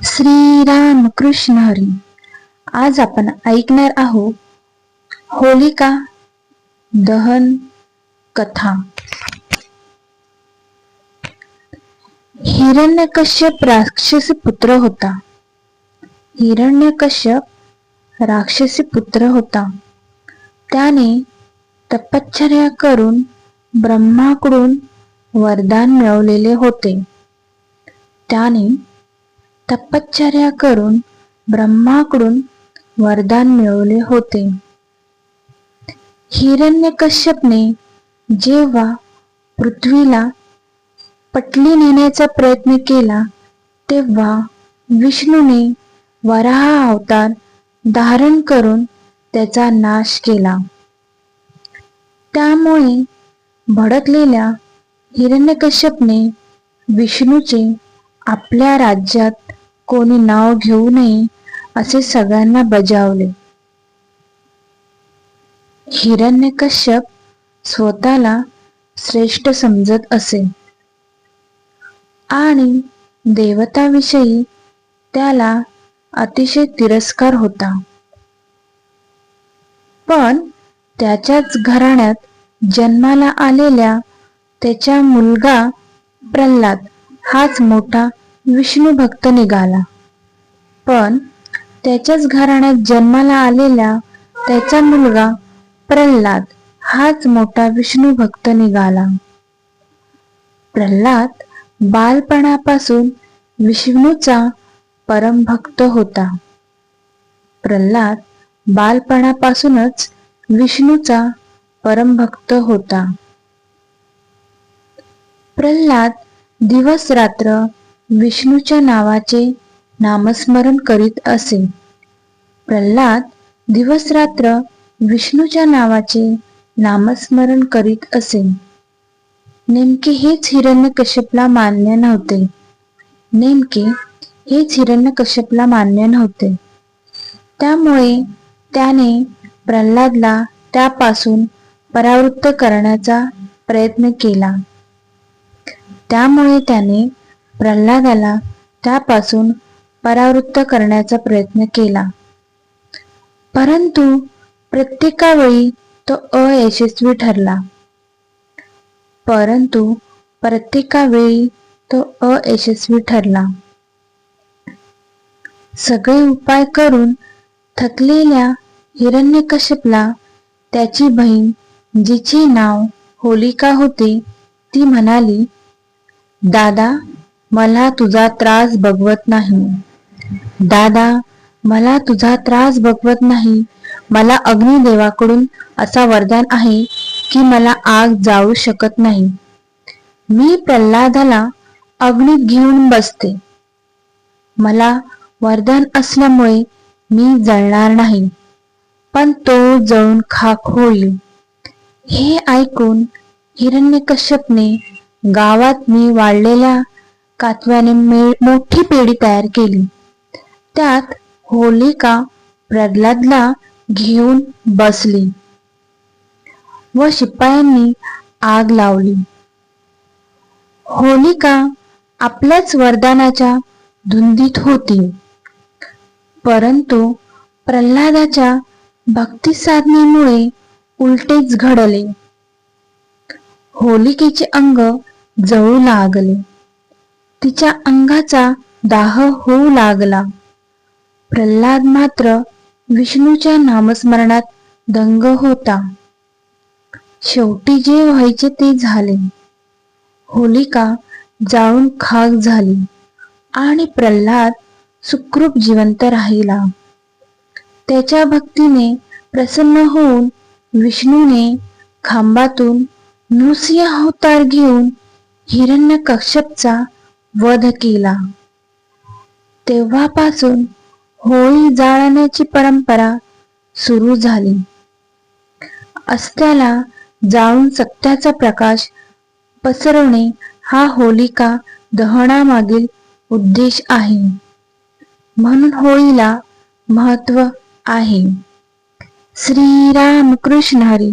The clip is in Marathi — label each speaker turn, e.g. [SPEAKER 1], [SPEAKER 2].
[SPEAKER 1] श्रीराम कृष्ण हरी. आज आपण ऐकणार आहोत होलिका दहन कथा. हिरण्यकश्यप राक्षसी पुत्र होता. हिरण्यकश्यप राक्षसी पुत्र होता. त्याने तपश्चर्या करून ब्रह्माकडून वरदान मिळवलेले होते. तपश्चर्या करून ब्रह्माकडून वरदान मिळवले होते. हिरण्यकश्यपने जेव्हा पृथ्वीला पटली नेण्याचा प्रयत्न केला तेव्हा विष्णूने वराह अवतार धारण करून त्याचा नाश केला. त्यामुळे भडकलेल्या हिरण्यकश्यपने विष्णूचे आपल्या राज्यात कोणी नाव घेऊ नये असे सगळ्यांना बजावले. हिरण्यकश्यप स्वतःला श्रेष्ठ समजत असे आणि देवताविषयी त्याला अतिशय तिरस्कार होता. पण त्याच्याच घराण्यात जन्माला आलेल्या त्याचा मुलगा प्रल्हाद हाच मोठा विष्णू भक्त निघाला. पण त्याच्याच घराण्यात जन्माला आलेला त्याचा मुलगा प्रल्हाद हाच मोठा विष्णू भक्त निघाला. प्रल्हाद बालपणापासून विष्णूचा परमभक्त होता. प्रल्हाद बालपणापासूनच विष्णूचा परमभक्त होता. प्रल्हाद दिवस रात्र विष्णूच्या नावाचे नामस्मरण करीत असे. प्रल्हाद दिवस रात्र विष्णूच्या नावाचे नामस्मरण करीत असे. नेमके हेच हिरण्यकश्यपला मान्य नव्हते. त्यामुळे त्याने प्रल्हादला त्यापासून परावृत्त करण्याचा प्रयत्न केला. प्रल्हादाला त्यापासून परावृत्त करण्याचा प्रयत्न केला. परंतु प्रत्येकावेळी तो अयशस्वी ठरला. सगळे उपाय करून थकलेल्या हिरण्यकश्यपला त्याची बहीण, जिचे नाव होलिका होते, ती म्हणाली, दादा, मला तुझा त्रास बघवत नाही. मला अग्निदेवाकडून असा वरदान आहे की मला आग जाळू शकत नाही. मी प्रल्हादाला अग्नीत घेऊन बसते. मला वरदान असल्यामुळे मी जळणार नाही, पण तो जळून खाक होईल. हे ऐकून हिरण्यकश्यपने गावात मी वाळलेल्या कातव्याने मोठी पेढी तयार केली. त्यात होलिका प्रल्हादला घेऊन बसली व शिपायांनी आग लावली. होलिका आपल्याच वरदानाच्या धुंदीत होती, परंतु प्रल्हादाच्या भक्ती साधनेमुळे उलटेच घडले. होलिकेचे अंग जळू लागले. तिच्या अंगाचा दाह होऊ लागला. प्रल्हाद मात्र विष्णूच्या नामस्मरणात दंग होता. शेवटी जे व्हायचे ते झाले. होलिका जाळून खाक झाली आणि प्रल्हाद सुखरूप जिवंत राहिला. त्याच्या भक्तीने प्रसन्न होऊन विष्णूने खांबातून नृसिंह अवतार घेऊन हिरण्यकश्यपचा वध केला. तेव्हापासून होळी जाळण्याची परंपरा सुरू झाली. अस्त्याला जाळून सत्याचा प्रकाश पसरवणे हा होलिका दहनामागील उद्देश आहे. म्हणून होळीला महत्त्व आहे. श्रीराम कृष्ण हरी.